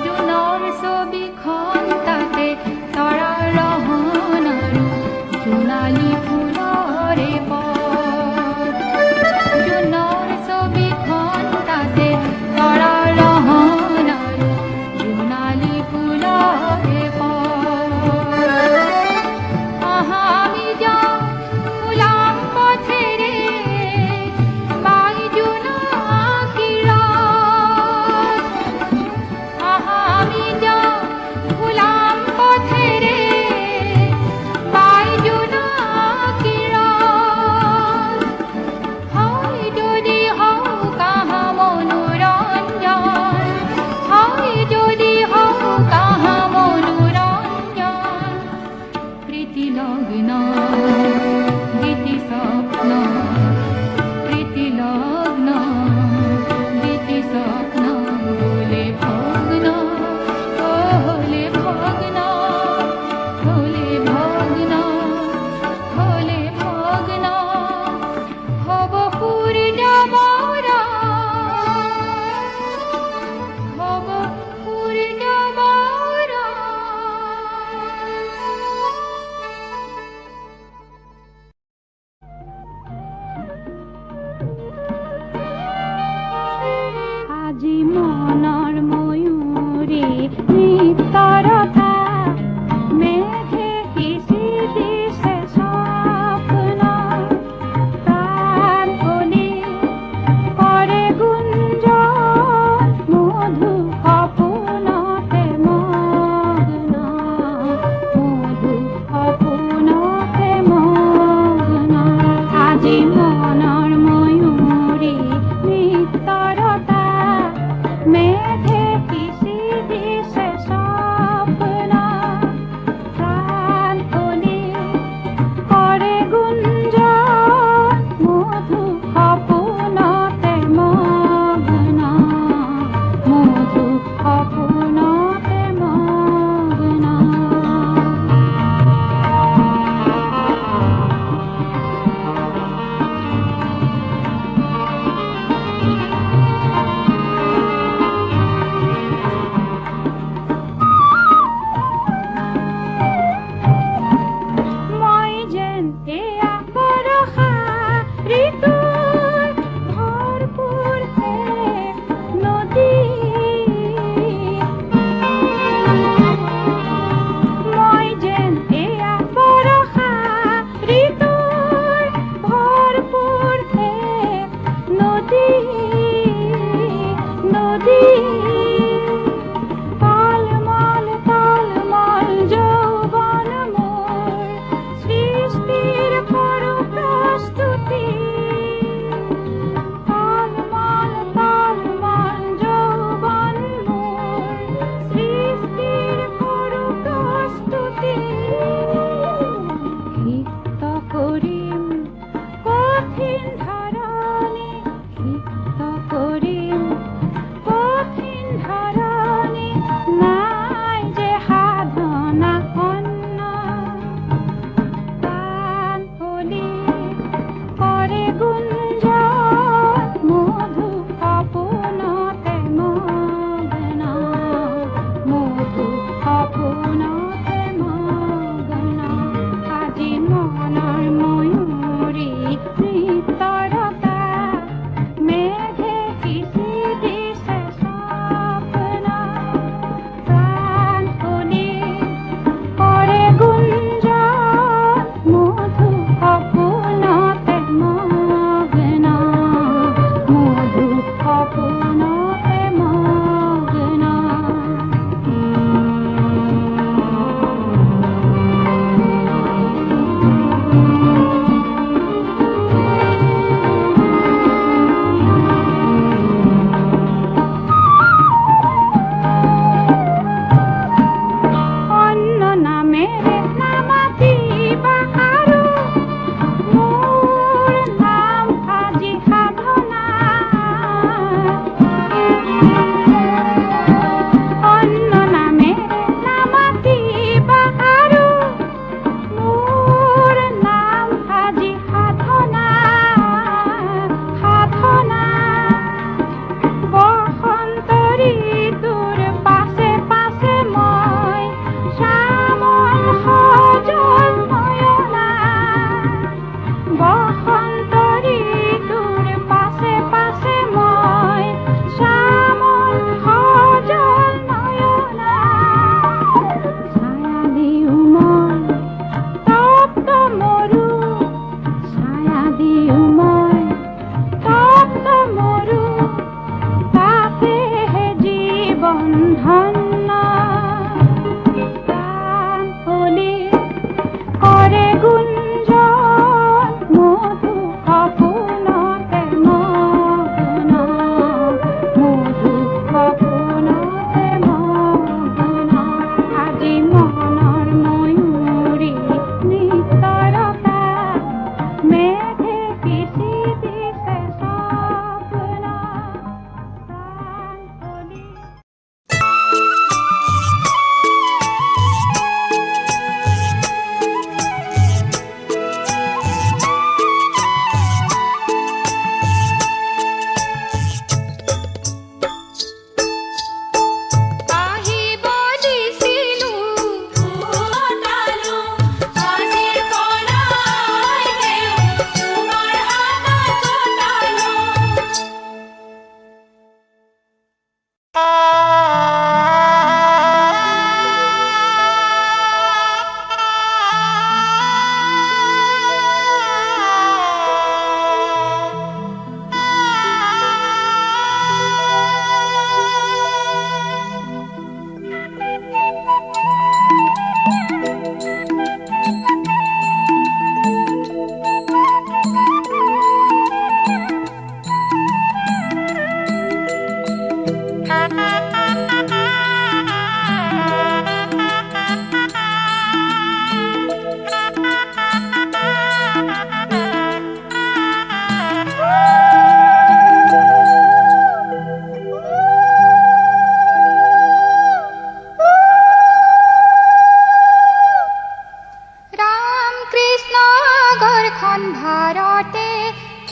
জোনৰ ছবিখন তাতে তৰা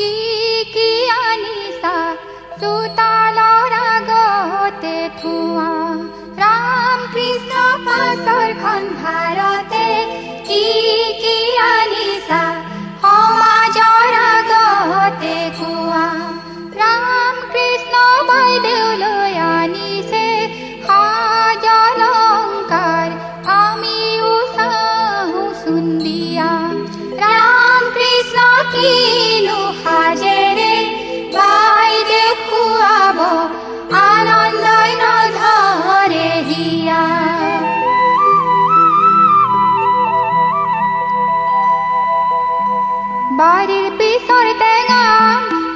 কি কি আনিছা চোতালৰ আগতে থোৱা ৰাম কৃষ্ণ পাছৰখন ভাৰতে কি কি আনিছা সমাজৰ আগতে কোৱা ৰাম কৃষ্ণ বাইদেউলৈ আনিছে সাজ অলংকাৰ আমিও চাওঁ চুন্দিয়া ৰাম কৃষ্ণ কিনো সাজেৰে বাইদেউ খুৱাব আনন্দই নধৰে হিয়া বাৰীৰ পিছৰ টেঙা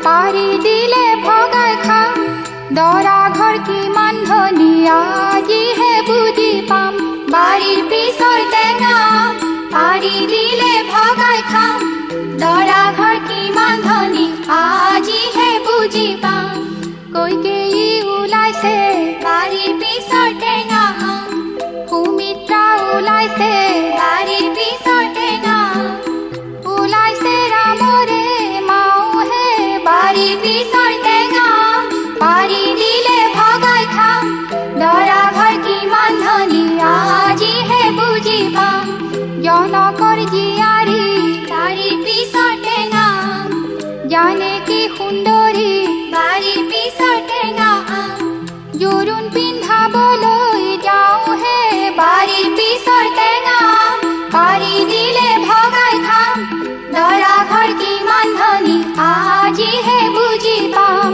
পাৰি দিলে ভগাই খাম দৰা ঘৰ কিমান ধুনীয়া আজিহে বুজি পাম বাৰীৰ পিছৰ টেঙা পাৰি দিলে ভগাই খাম দৰা ঘৰ কিমান ধনী আজিহে বুজি পাম কৈকেয়ী ওলাইছে বাৰীৰ পিছৰ টেঙা সুমিত্ৰা ওলাইছে বাৰীৰ পিছৰ টেঙা ওলাইছে ৰামৰে মাওহে বাৰীৰ পিছৰ টেঙা পাৰি দিলে ভগাই খাম দৰা ঘৰ কিমান ধনী আজিহে বুজি পাম জনকৰ জীয়াৰী বাৰীৰ পিছৰ টেঙা জানে কি সুন্দৰী বাৰীৰ পিছৰ টেঙা জোৰোণ পিন্ধাবলৈ যাওঁহে বাৰীৰ পিছৰ টেঙা পাৰি দিলে ভগাই খাম দৰা ঘৰ কিমান ধনী আজিহে বুজি পাম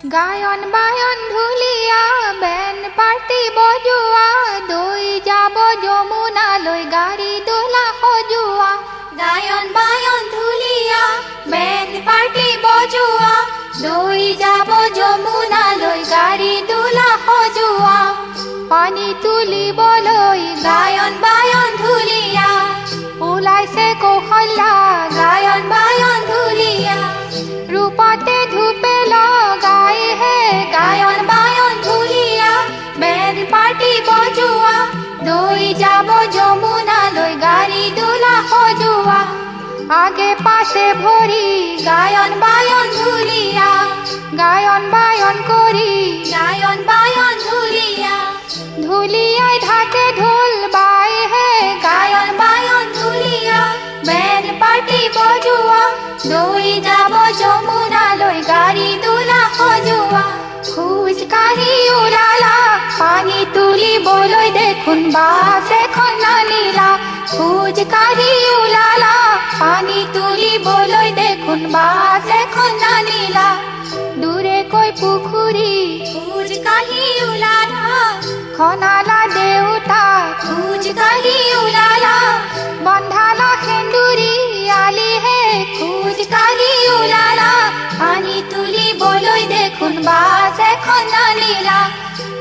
গায়ন বায়ন ঢুলিয়া বেন পার্টি বজুয়া দই যাব যমুনালৈ গাড়ি দোলা সজুয়া গায়ন বায়ন ঢুলিয়া বেন পার্টি বজুয়া দই যাব যমুনালৈ গাড়ি দোলা সজুয়া পানী তুলিবলৈ গায়ন বায়ন ঢুলিয়া ওলাইছে কৌশল্যা গায়ন বায়ন ঢুলিয়া ৰূপতে ধূপে লগাই হে গায়ন বায়ন ঢুলিয়া বেন পাৰ্টি বজোৱা দৈ যাব যমুনালৈ গাড়ী দোলা সজোৱা আগে পাছে ভৰি গায়ন বায়ন ঢুলিয়া গায়ন বায়ন কৰি গায়ন বায়ন ঢুলিয়া ঢুলিয়াই ঢাকে ঢোল বাই হে গায়ন বায়ন ঢুলিয়া বেন পাৰ্টি বজোৱা দৈ যাব যমুনালৈ গাড়ী দোলা সজোৱা খোজ কাঢ়ি ওলালা পানী তুলিবলৈ দেখোন বাছ এখন নানিলা খোজ কাঢ়ি ওলালা পানী তুলিবলৈ দেখোন বাছ এখন নানিলা দূৰেকৈ পুখুৰী খোজ কাঢ়ি ওলালা খনালা দেউতা খোজ কাঢ়ি ওলালা বন্ধালা সেন্দুৰী আলি হে খোজ কাঢ়ি ওলালা পানী তুলিবলৈ দেখোন বাছ এখন নানিলা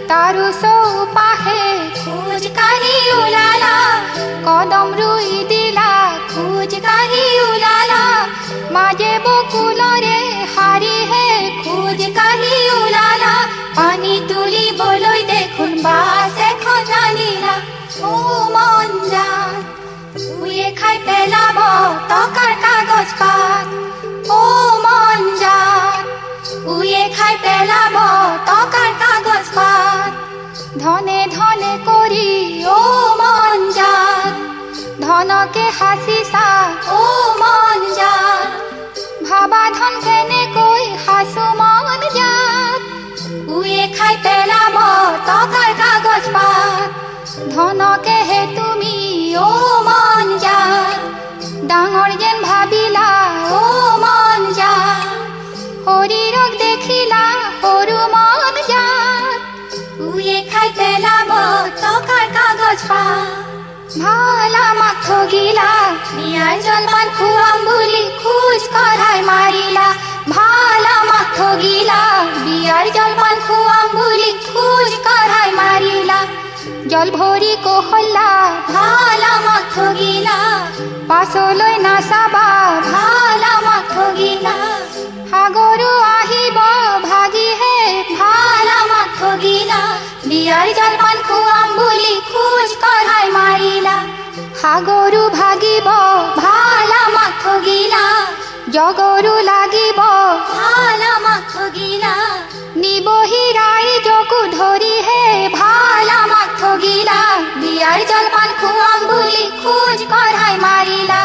তাৰো চৌপাশে খোজ কাঢ়ি ওলালা কদম ৰুই দিলা খোজ কাঢ়ি ওলালা মাজে বকুলৰে শাৰী হে খোজ কাঢ়ি ওলালা পানী তুলিবলৈ দেখোন বাছ এখন নানিলা ও মন যায় উয়ে খাই পেলাব টকাৰ কাগজ পাত ও মন যায় উয়ে খাই পেলাব টকাৰ কাগজ পাত ধনে ধনে কৰি ও মন যায় ধনকে সাঁচিছা ও মন যায় ভাবা ধন কেনেকৈ সাঁচো মন যায় উয়ে খাই পেলাব টকাৰ কাগজ পাত ধনকে হে তুমি ও মন যায় ডাঙৰ যেন ভাবিলা ও মন যায় শৰীৰক দেখিলা সৰু মন যায় উয়ে খাই পেলাব টকাৰ কাগজ পাত ভাল আমাক ঠগিলা বিয়াৰ জলপান খুৱাম বুলি খোজ কঢ়াই মাৰিলা ভাল আমাক ঠগিলা বিয়াৰ জলপান খুৱাম বুলি খোজ কঢ়াই মাৰিলা জল ভৰি কৌশল্যা ভাল আমাক ঠগিলা পাছলৈ নাচাবা ভাল আমাক ঠগিলা সাগৰো আহিব ভাগি হে ভাল আমাক ঠগিলা বিয়াৰ জলপান খুৱাম বুলি খোজ কঢ়াই মাৰিলা সাগৰো ভাগিব ভাল আমাক ঠগিলা জগৰো লাগিব ভাল আমাক ঠগিলা নিবহি ৰাইজকো ধৰি হে ভাল আমাক ঠগিলা বিয়াৰ জলপান খুৱাম বুলি খোজ কঢ়াই মাৰিলা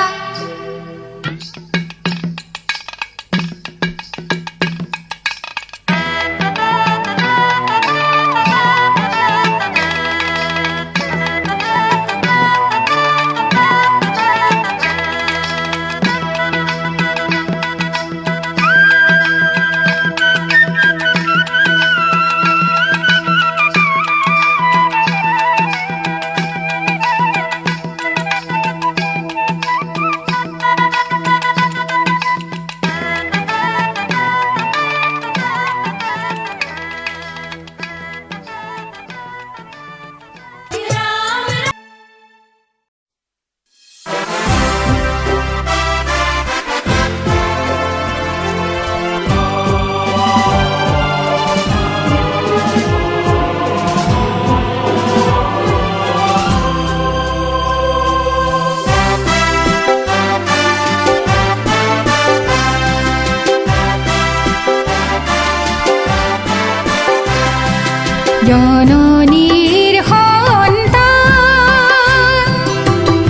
জননীৰ সন্তান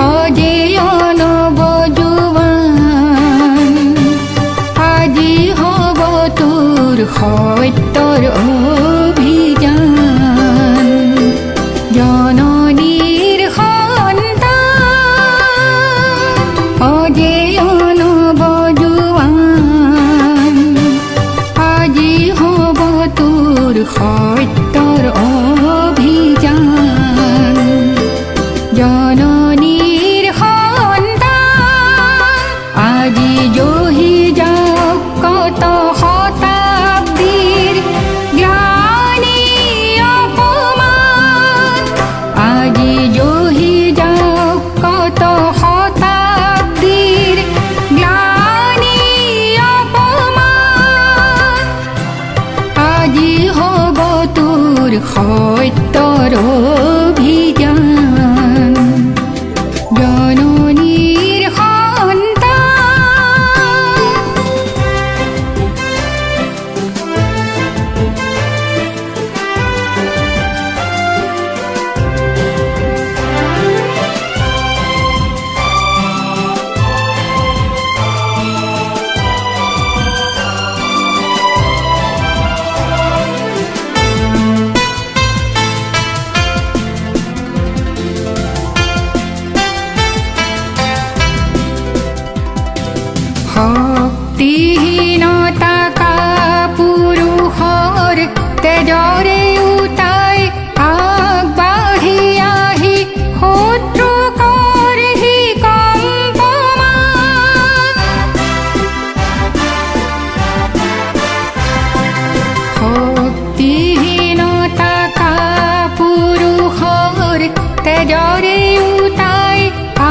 অজেয় নৱজোৱান আজি হ'ব তোৰ সত্যৰ অভিযান জননীৰ সন্তান অজেয় নৱজোৱান আজি হ'ব জহি যাওক কত শতাব্দীর গ্লানি অপমান, আজি জহি যাওক কত শতাব্দীর গ্লানি অপমান, আজি হব তোৰ সত্যৰ অভিযান। জননীৰ শক্তিহীনতা কাপুৰুষৰ তেজৰে উটাই আগবাঢ়ি আহি শত্ৰু কৰহি কম্পমান, শক্তিহীনতা কাপুৰুষৰ তেজৰে উটাই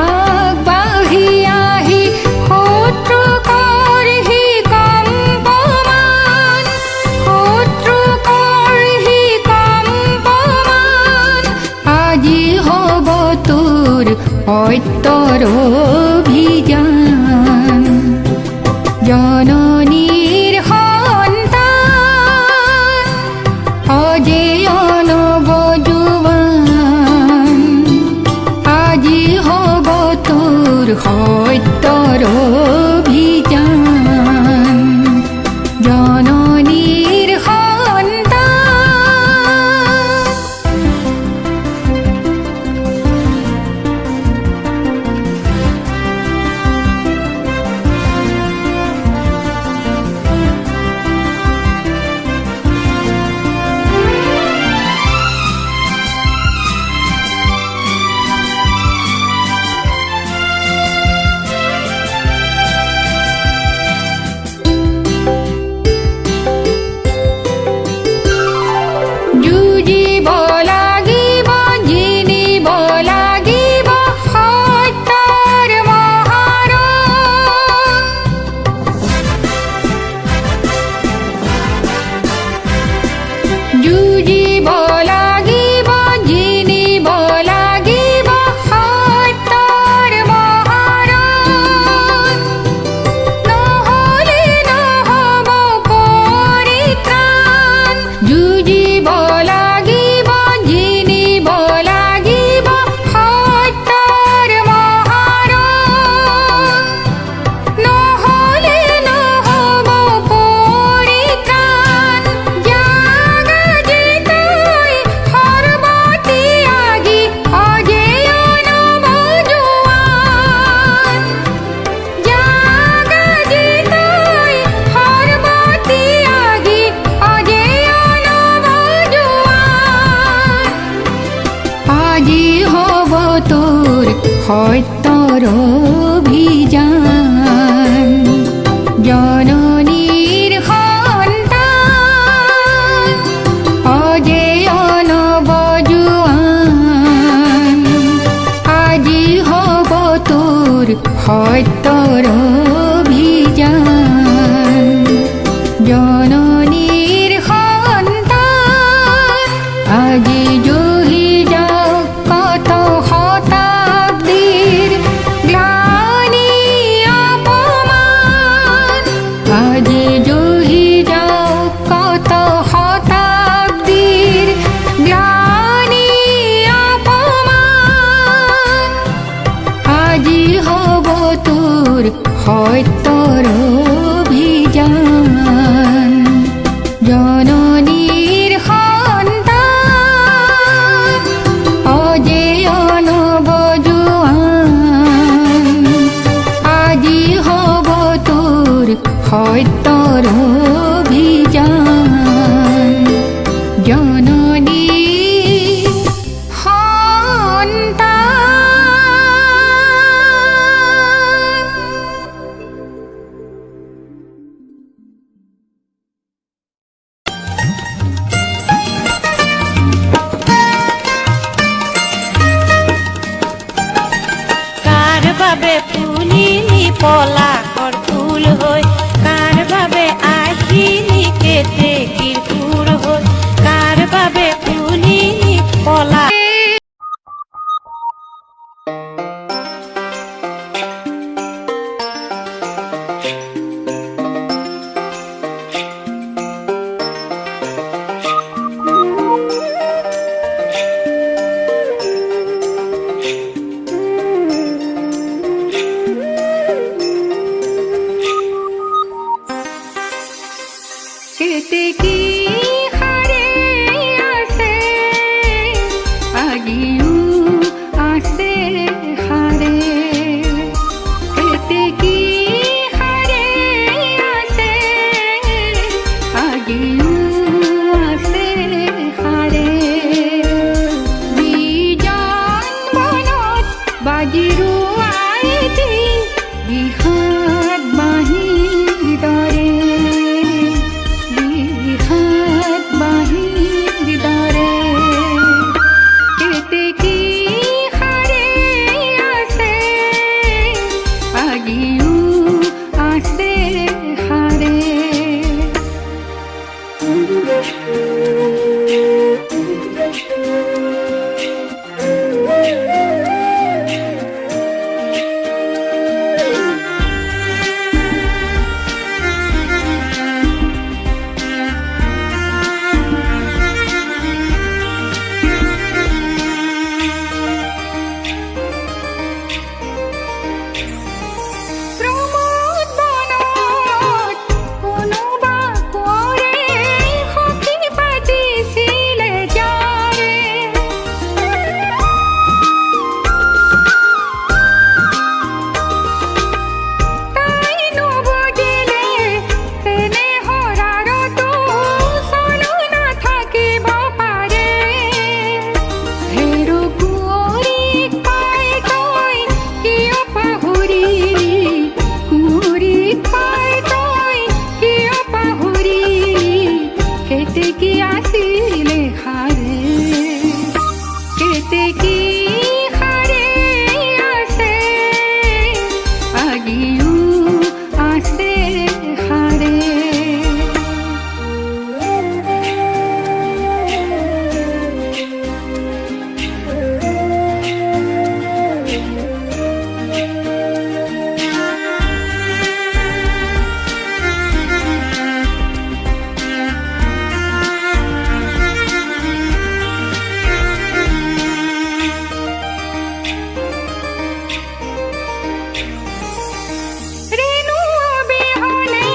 আগবাঢ়ি আহি শত্ৰু কৰহি কম্পমান, শত্ৰু কৰহি কম্পমান, আজি হ'ব তোৰ সত্যৰ অভিযান। জননীৰ সন্তান অজেয় নৱজোৱান, আজি হ'ব তোৰ সত্যৰ অভিযান। জননীৰ যুঁজিব লাগিব, জিনিব লাগিব সত্যৰ মহাৰণ, যুঁজিব লাগিব, জিনিব লাগিব সত্যৰ মহাৰণ, নহ'লে নহ'ব পৰিত্ৰাণ, যুঁজিব লাগিব, জিনিব লাগিব সত্যৰ মহাৰণ, নহ'লে নহ'ব পৰিত্ৰাণ, জাগা জিতৈ সৰ্বত্যাগী অজেয় নৱজোৱান, জাগা জিতৈ সৰ্বত্যাগী অজেয় নৱজোৱান, আজি হ'ব তোৰ সত্যৰ অভিযান। জননীৰ সন্তান অজেয় নৱজোৱান, আজি হ'ব তোৰ সত্যৰ অভিযান। জননীৰ সন্তান আজি জহি যাওক কত শতাব্দীৰ গ্লানি অপমান, আজি জহি যাওক কত শতাব্দীৰ গ্লানি অপমান, আজি হ'ব তোৰ সত্যৰ অভিযান। জননীৰ সন্তান অজেয় নৱজোৱান, আজি হ'ব তোৰ সত্যৰ অভিযান। জননীৰ সন্তান। কেতেকী হাৰে আছে আজিও আছে হাৰে কেতেকী হাৰে আছে আজিও আছে হাৰে বিজন বনত বাজিৰোৱাই এটি বিষাদ বাঁহীৰ দৰে বিষাদ বাঁহীৰ দৰে কেতেকী হাৰে আছে আজিও আছে হাৰে প্ৰমোদ বনত কোনোবা কোঁৱৰে সখী পাতিছিলে যাৰে তাই নুবুজিলে তেনে হৰাৰতো চলো নাথাকিব পাৰে হেৰু কুঁৱৰীক পাই তই কিয় পাহৰিলি কুঁৱৰীক পাই তই কিয় পাহৰিলি কেতেকী আছিলে হাৰে কেতেকী হাৰে আছে আজিও আছে হাৰে ৰেণু অবিহনে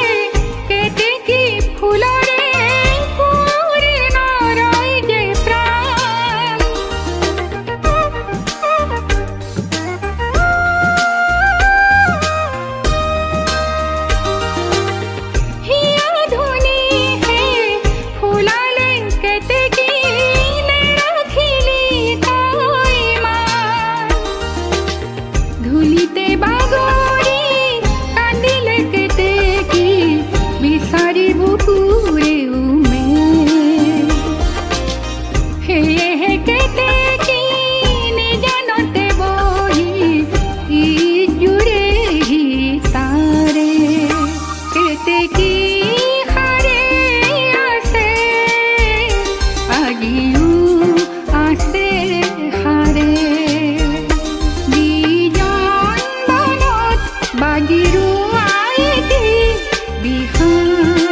কেতেকী ফুলৰে কুঁৱৰী নৰয় যে প্ৰাণ হিয়া ধুনিহে ফুলালে কেতেকী নেৰাখিলি তই মান ধূলিতে বাগৰি কান্দিলে কেতেকী বিচাৰি বুকুৰে উমে সেয়েহে কেতেকী নিজানতে বহি ইজোৰে তাৰে কেতেকী হাৰে আছে আজিও আছে হাৰে বিজন বনত বাজিৰোৱাই এটি বিষাদ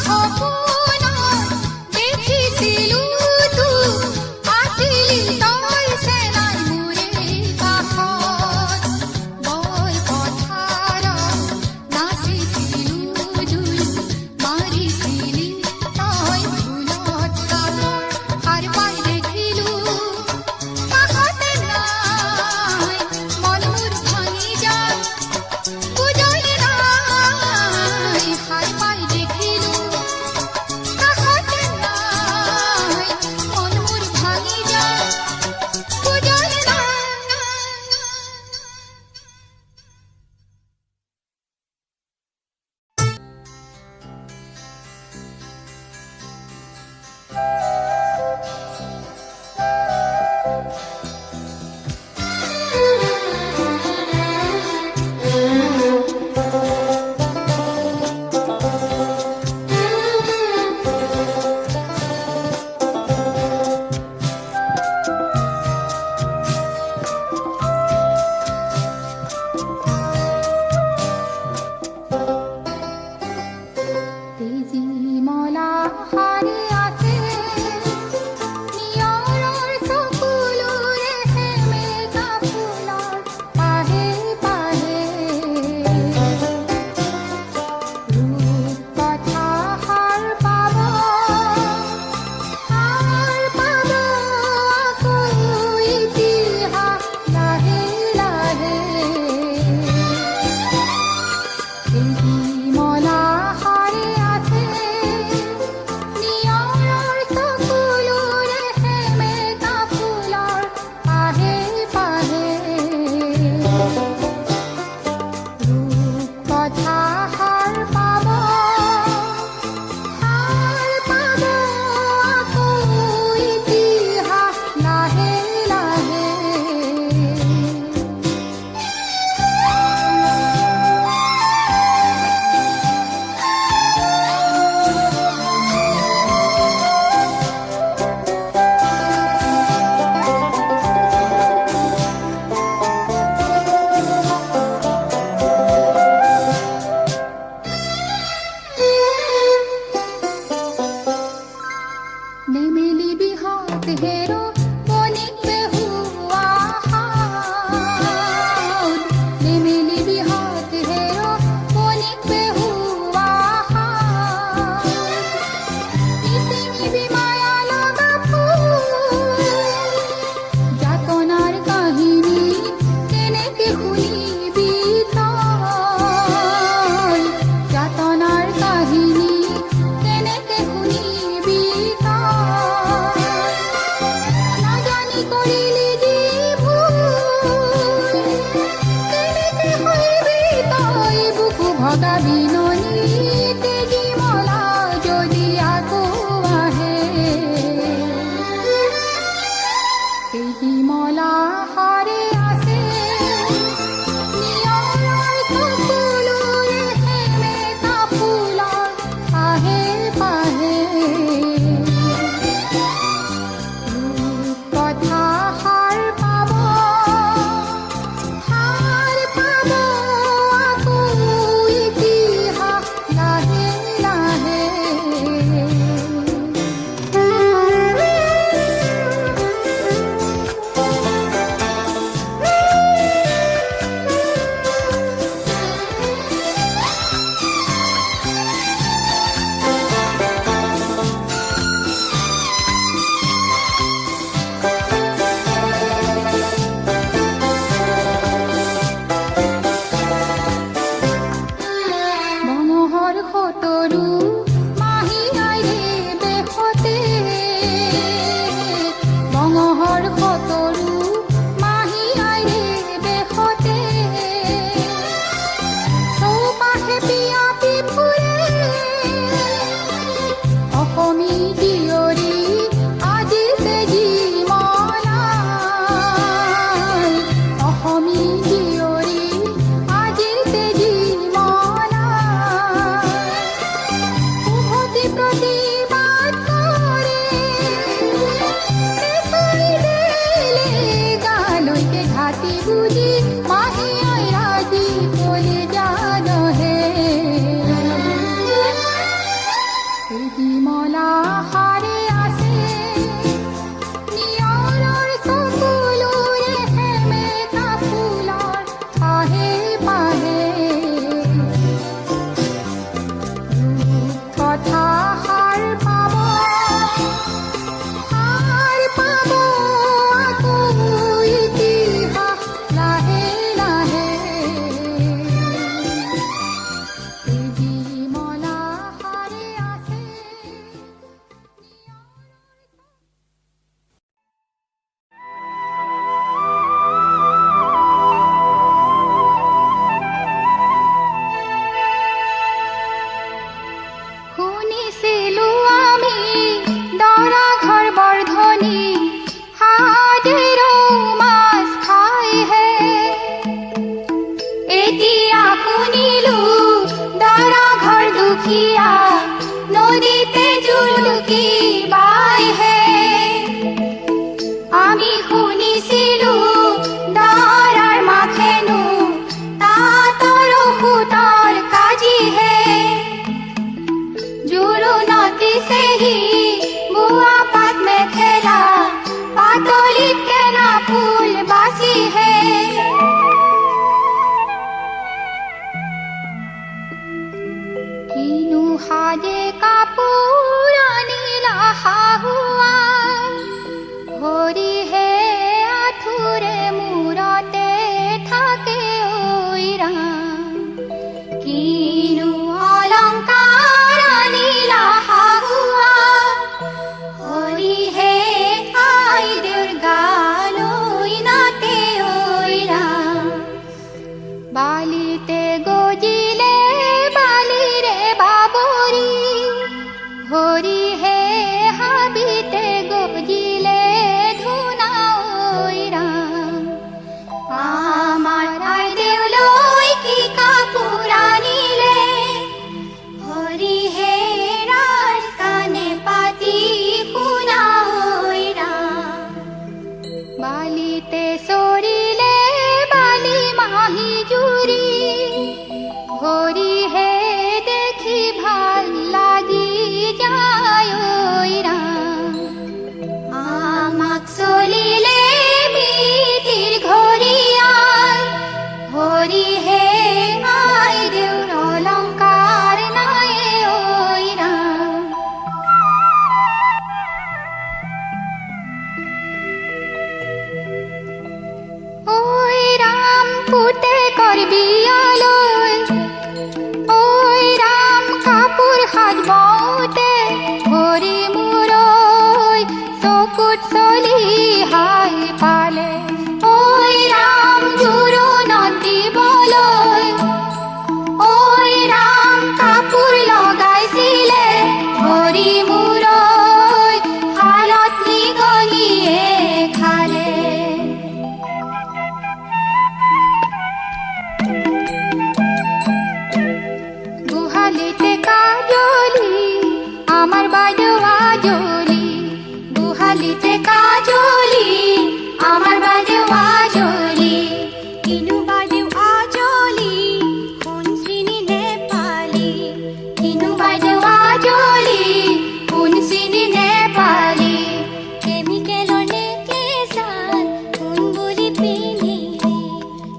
সপোনত দেখিছিলো তোক আছিলি তই চেনাই মোৰে কাষত বল পথাৰত নাচিছিলো দুই মাৰিছিলি তই ফুলত কামৰ সাৰ পাই দেখিলো কাষতে নাই মন মোৰ ভাঙি যায় বুজনি নাই সাৰ পাই দেখিলো से ही बुआ पात में खेला पातोली केना फूल बासी है किनु हाजे कापूर नीला हुआ হরি হে আথুরে মুরতে থাকে ওইরা কিনু অলংকার নীলা হাগুয়া হরি হে আই দুর্গা লইনাতে ওইরা বালিতে গজিলে বালিরে বাবরি হরি হে হাবিতে গজিলে ধুনা ওইরা আমার আই দেউলই কি কাপুরা নিলে হরি হে রাজ কানে পাতি কুনা ওইরা বালিতে সরিলে বালি মাহি জুরি হরি হে দেখি ভাল লাগি যায় ওইরা আমাক চলিলে মিতির ঘরিয়ায় হরি হে আই দেউর অলংকার নাই ওইরা ওই রাম পুতে করবি আলোয় ওই রাম কাপুর হাত বউতে হরি মুরই চকুত চলি হাই পালে ওই রাম জুরু নদী বলয় ওই রাম কাপুর লগাইছিলে হরি মুরই হালত নিগলিয়ে খালে গুহালিতে কাজলি আমার বাজওয়া জলি গুহালিতে কাজলি আমার বাজওয়া জলি কিনু বাজওয়া জলি কোন সিনি নেপালি কিনু বাজওয়া জলি কোন সিনি নেপালি কেমিক্যাল নেকলেস ডাল কোন গুলি পিন্ধিলি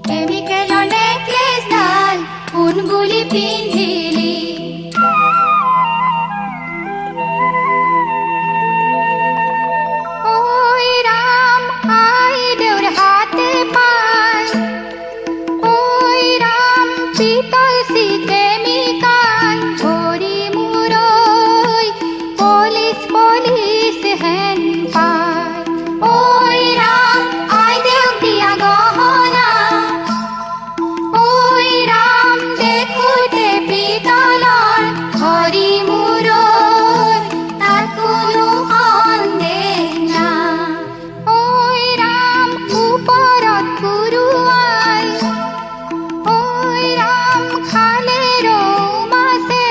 কেমিক্যাল নেকলেস ডাল কোন গুলি পিন্ধিলি ওই রাম আই দেউর হাতে পায় ওই রাম পিতল সিকে মিকান হরি মুরই পুলিশ পুলিশ হেন পায় ওই রাম আই দেউ দিয়া গহনা ওই রাম দেখুতে পিতলর হরি মুরই তার কোনো সন্দেহ না ওই রাম উপরত গুরুয়াই ওই রাম খালের মাসে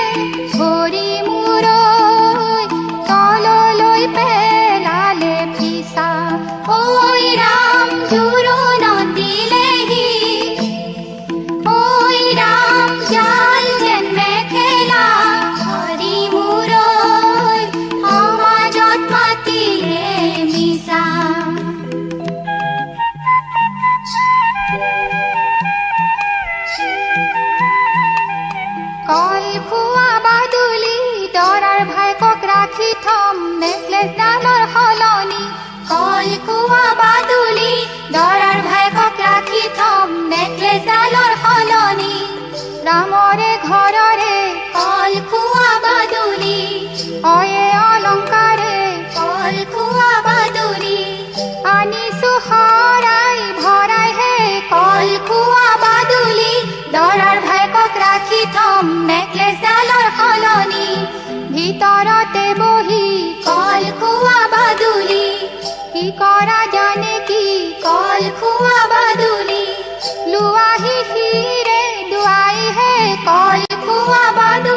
হরি মুরই তললৈ পেলালে ফিসা ওই রাম জুরু নদিলেহি ওই রাম জাল যেন মেখেলা হরি মুরই সমাজত মাতিলে মিছা কল খোৱা বাদুলি দৰাৰ ভাইকক ৰাখি থম নেকলেছ ডালৰ সলনি কল খোৱা বাদুলি দৰাৰ ভাইকক ৰাখি থম নেকলেছ ডালৰ সলনি ৰামৰে ঘৰৰে কল খোৱা বাদুলি অয়ে অলংকাৰে কল খোৱা বাদুলি আনিছো হৰাই ভৰাই হে কল খোৱা বাদুলি দৰাৰ ভাইকক ৰাখি থম নেকলেছ ডালৰ সলনি ভিতৰতে বহি কল খোৱা বাদুলি কি কৰা জানে কি কল খোৱা বাদুলি লুৱাহি হিৰে দুৱাই হে কল খোৱা বাদুলি